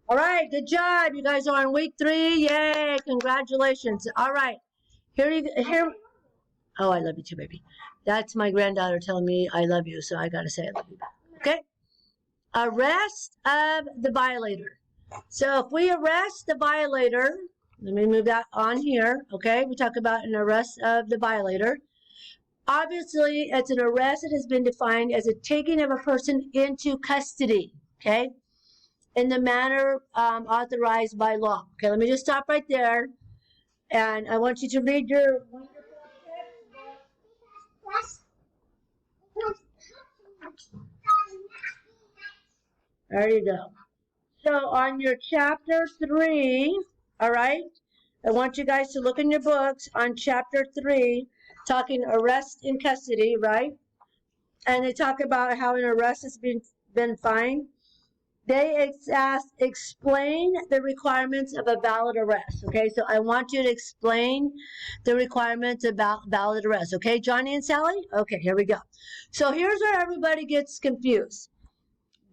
All right, good job. You guys are on week 3. Yay, congratulations. All right, here. Oh, I love you too, baby. That's my granddaughter telling me I love you, so I got to say I love you back. Okay? Arrest of the violator. So if we arrest the violator, let me move that on here, okay? We talk about an arrest of the violator. Obviously, it's an arrest that has been defined as a taking of a person into custody, okay? In the manner authorized by law. Okay, let me just stop right there. And I want you to read your There you go. So on your chapter 3, all right, I want you guys to look in your books on chapter 3, talking arrest in custody, right? And they talk about how an arrest has been fined. They explain the requirements of a valid arrest. Okay, so I want you to explain the requirements about valid arrest. Okay, Johnny and Sally? Okay, here we go. So here's where everybody gets confused.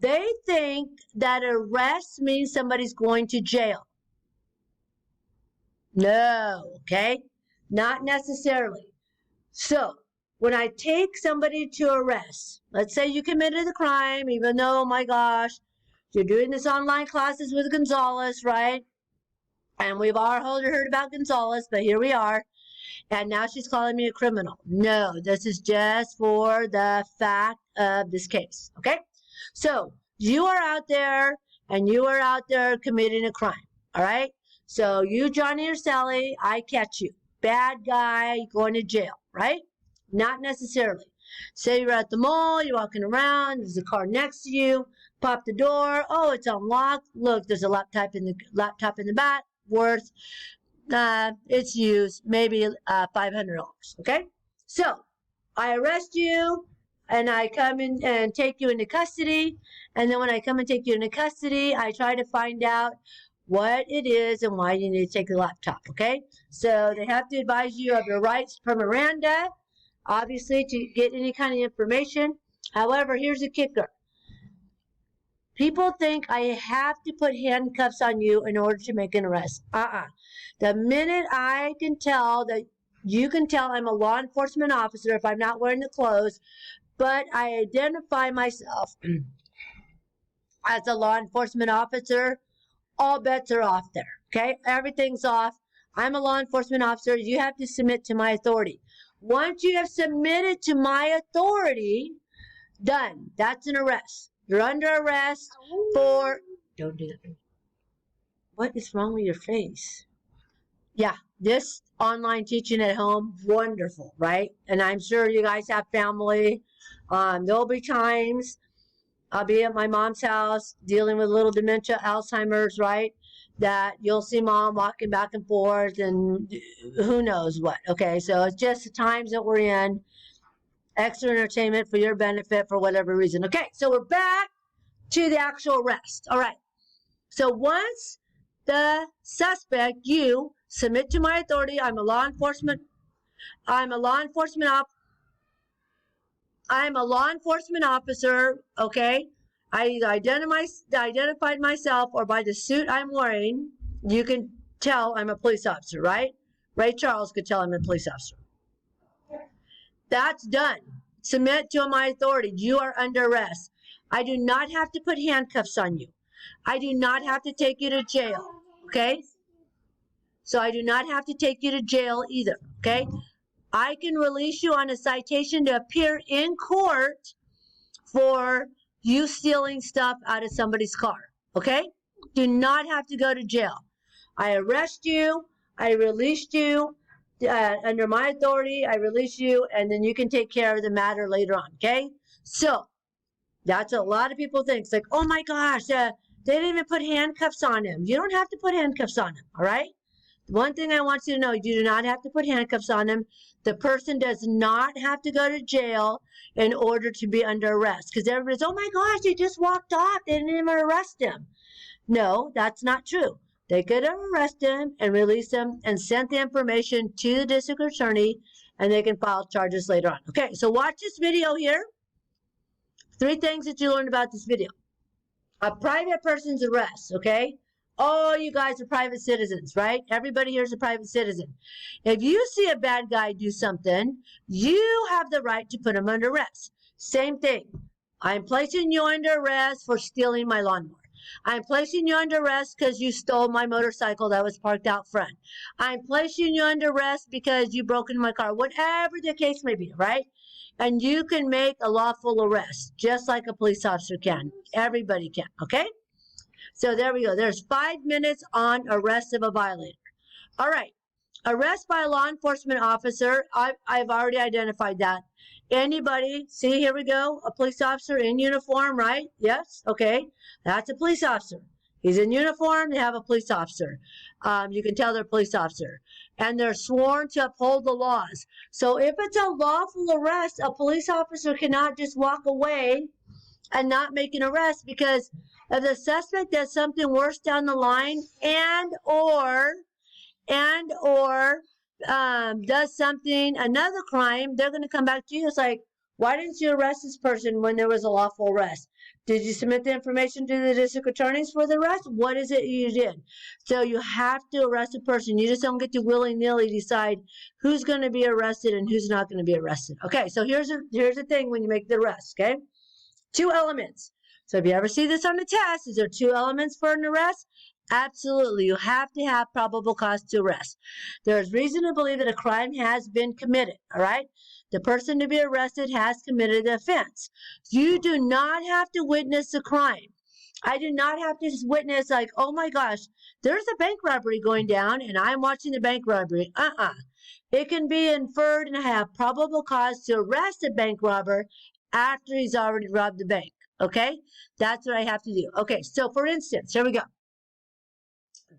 They think that arrest means somebody's going to jail. No, okay? Not necessarily. So, when I take somebody to arrest, let's say you committed a crime, even though, oh my gosh, you're doing this online classes with Gonzalez, right? And we've all heard about Gonzalez, but here we are. And now she's calling me a criminal. No, this is just for the fact of this case, okay? So, you are out there, and you are out there committing a crime, all right? So, you, Johnny or Sally, I catch you. Bad guy, going to jail, right? Not necessarily. Say you're at the mall, you're walking around, there's a car next to you, pop the door, oh, it's unlocked. Look, there's a laptop in the back, worth, it's used, maybe $500, okay? So, I arrest you, and I come in and take you into custody, and then when I come and take you into custody, I try to find out what it is and why you need to take the laptop, okay? So, they have to advise you of your rights per Miranda, obviously, to get any kind of information. However, here's the kicker. People think I have to put handcuffs on you in order to make an arrest. The minute I can tell that you can tell I'm a law enforcement officer if I'm not wearing the clothes, but I identify myself as a law enforcement officer, all bets are off there, okay? Everything's off. I'm a law enforcement officer. You have to submit to my authority. Once you have submitted to my authority, done. That's an arrest. You're under arrest for... Don't do that. What is wrong with your face? Yeah, this online teaching at home, wonderful, right? And I'm sure you guys have family. There'll be times I'll be at my mom's house dealing with little dementia, Alzheimer's, right? That you'll see mom walking back and forth and who knows what. Okay, so it's just the times that we're in. Extra entertainment for your benefit for whatever reason. Okay, so we're back to the actual arrest. All right. So once the suspect, you, submit to my authority, I'm a law enforcement officer, okay? I either identified myself or by the suit I'm wearing, you can tell I'm a police officer, right? Ray Charles could tell I'm a police officer. That's done. Submit to my authority. You are under arrest. I do not have to put handcuffs on you. I do not have to take you to jail, okay? So I do not have to take you to jail either, okay? I can release you on a citation to appear in court for you stealing stuff out of somebody's car, okay? Do not have to go to jail. I arrest you. I released you. Under my authority, I release you, and then you can take care of the matter later on, okay? So, that's what a lot of people think. It's like, oh my gosh, they didn't even put handcuffs on him. You don't have to put handcuffs on him, all right? The one thing I want you to know, you do not have to put handcuffs on him. The person does not have to go to jail in order to be under arrest. Because everybody's, oh my gosh, they just walked off. They didn't even arrest him. No, that's not true. They could have arrested him and released him and sent the information to the district attorney, and they can file charges later on. Okay, so watch this video here. 3 things that you learned about this video. A private person's arrest, okay? all you guys are private citizens, right? Everybody here is a private citizen. If you see a bad guy do something, you have the right to put him under arrest. Same thing. I'm placing you under arrest for stealing my lawnmower. I'm placing you under arrest because you stole my motorcycle that was parked out front. I'm placing you under arrest because you broke into my car, whatever the case may be, right? And you can make a lawful arrest, just like a police officer can. Everybody can, okay? So there we go. There's 5 minutes on arrest of a violator. All right. Arrest by a law enforcement officer. I've already identified that. Anybody, see, here we go. A police officer in uniform, right? Yes, okay. That's a police officer. He's in uniform, they have a police officer. You can tell they're a police officer. And they're sworn to uphold the laws. So if it's a lawful arrest, a police officer cannot just walk away and not make an arrest, because if the suspect does something worse down the line and or does something, another crime, they're going to come back to you. It's like, why didn't you arrest this person when there was a lawful arrest? Did you submit the information to the district attorneys for the arrest? What is it you did? So you have to arrest a person. You just don't get to willy-nilly decide who's going to be arrested and who's not going to be arrested. Okay, so here's the thing when you make the arrest, okay? 2 elements. So if you ever see this on the test, is there 2 elements for an arrest? Absolutely. You have to have probable cause to arrest. There is reason to believe that a crime has been committed, all right? The person to be arrested has committed the offense. You do not have to witness the crime. I do not have to witness like, oh my gosh, there's a bank robbery going down and I'm watching the bank robbery. It can be inferred and have probable cause to arrest a bank robber after he's already robbed the bank, okay? That's what I have to do. Okay, so for instance, here we go.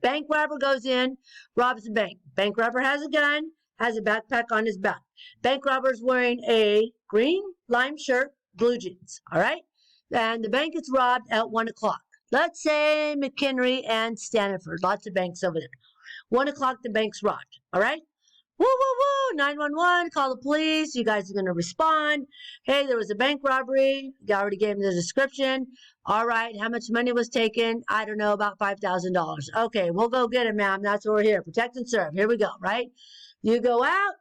Bank robber goes in, robs the bank. Bank robber has a gun, has a backpack on his back. Bank robber's wearing a green lime shirt, blue jeans, all right? And the bank gets robbed at 1 o'clock. Let's say McHenry and Stanford, lots of banks over there. 1 o'clock, the bank's robbed, all right? Woo, woo, woo, 911, call the police. You guys are going to respond. Hey, there was a bank robbery. You already gave me the description. All right, how much money was taken? I don't know, about $5,000. Okay, we'll go get it, ma'am. That's what we're here. Protect and serve. Here we go, right? You go out.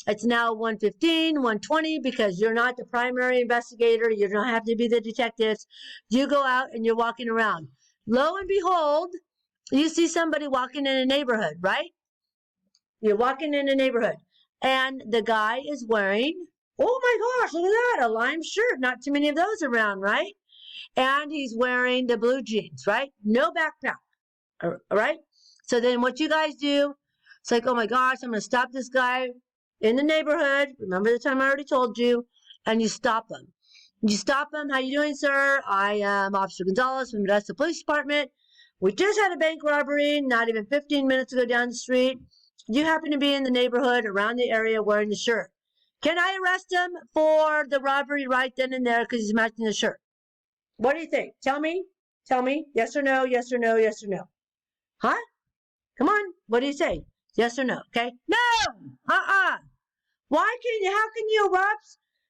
It's now 1:15, 1:20, because you're not the primary investigator. You don't have to be the detectives. You go out and you're walking around. Lo and behold, you see somebody walking in a neighborhood, right? You're walking in a neighborhood, and the guy is wearing, oh my gosh, look at that, a lime shirt. Not too many of those around, right? And he's wearing the blue jeans, right? No backpack, all right? So then what you guys do, it's like, oh my gosh, I'm going to stop this guy in the neighborhood. Remember the time I already told you, and you stop him. You stop him. How you doing, sir? I am Officer Gonzalez from the Modesto Police Department. We just had a bank robbery, not even 15 minutes ago down the street. You happen to be in the neighborhood around the area wearing the shirt. Can I arrest him for the robbery right then and there because he's matching the shirt? What do you think? Tell me. Tell me. Yes or no, yes or no, yes or no. Huh? Come on. What do you say? Yes or no, okay? No! Why can you, how can you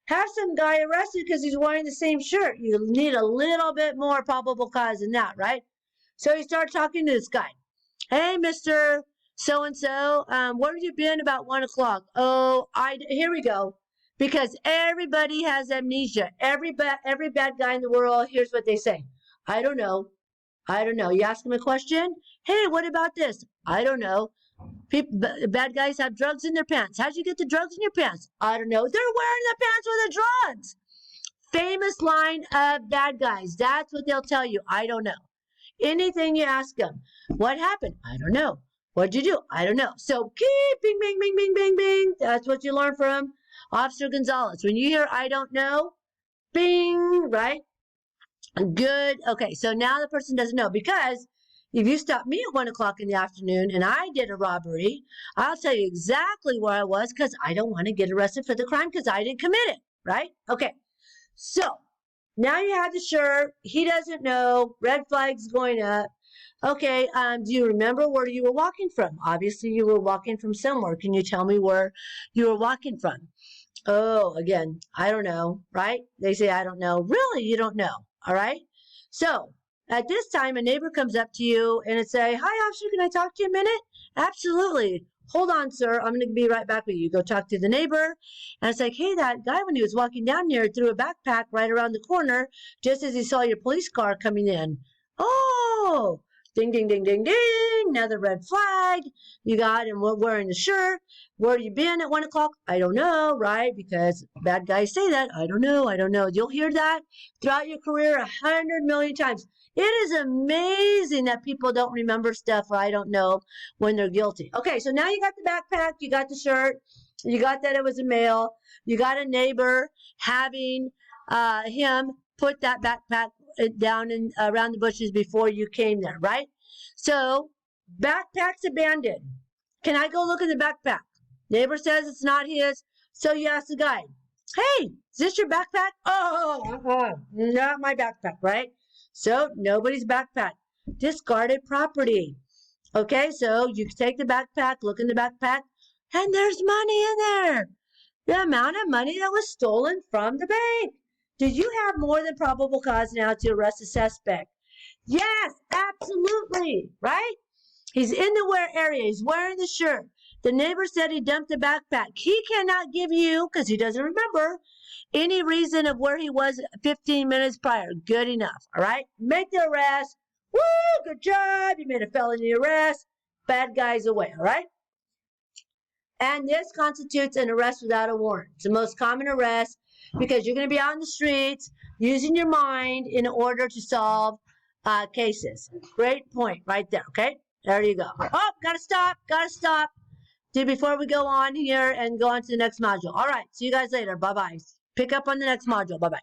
have some guy arrested because he's wearing the same shirt? You need a little bit more probable cause than that, right? So you start talking to this guy. Hey, Mr. So-and-so, where have you been about 1 o'clock? Oh, here we go. Because everybody has amnesia. Every bad guy in the world, here's what they say. I don't know. I don't know. You ask them a question. Hey, what about this? I don't know. Bad guys have drugs in their pants. How'd you get the drugs in your pants? I don't know. They're wearing the pants with the drugs. Famous line of bad guys. That's what they'll tell you. I don't know. Anything you ask them. What happened? I don't know. What'd you do? I don't know. So keep bing, bing, bing, bing, bing, bing. That's what you learn from Officer Gonzalez. When you hear I don't know, bing, right? Good. Okay, so now the person doesn't know, because if you stop me at 1 o'clock in the afternoon and I did a robbery, I'll tell you exactly where I was, because I don't want to get arrested for the crime because I didn't commit it, right? Okay, so now you have the shirt. He doesn't know. Red flags going up. Okay, do you remember where you were walking from? Obviously, you were walking from somewhere. Can you tell me where you were walking from? Oh, again, I don't know, right? They say, I don't know. Really, you don't know, all right? So At this time, a neighbor comes up to you and it say, "Hi, officer, can I talk to you a minute?" "Absolutely. Hold on, sir. I'm going to be right back with you." Go talk to the neighbor. And it's like, "Hey, that guy, when he was walking down here, threw a backpack right around the corner just as he saw your police car coming in." "Oh, ding, ding, ding, ding, ding. Another red flag. You got him wearing the shirt. Where you been at 1 o'clock?" "I don't know," right? Because bad guys say that. "I don't know. I don't know." You'll hear that throughout your career 100 million times. It is amazing that people don't remember stuff I don't know when they're guilty. Okay, so now you got the backpack, you got the shirt, you got that it was a male, you got a neighbor having him put that backpack down in around the bushes before you came there, right? So backpack's abandoned. Can I go look in the backpack? Neighbor says it's not his, so you ask the guy, "Hey, is this your backpack?" "Oh, not my backpack," right? So nobody's backpack. Discarded property. Okay, so you take the backpack, look in the backpack, and there's money in there. The amount of money that was stolen from the bank. Did you have more than probable cause now to arrest the suspect? Yes, absolutely, right? He's in the wear area. He's wearing the shirt. The neighbor said he dumped the backpack. He cannot give you, because he doesn't remember, any reason of where he was 15 minutes prior. Good enough, all right? Make the arrest. Woo, good job. You made a felony arrest. Bad guy's away, all right? And this constitutes an arrest without a warrant. It's the most common arrest because you're going to be out in the streets using your mind in order to solve cases. Great point right there, okay? There you go. Oh, gotta stop. Before we go on here and go on to the next module. All right, see you guys later. Bye-bye. Pick up on the next module. Bye-bye.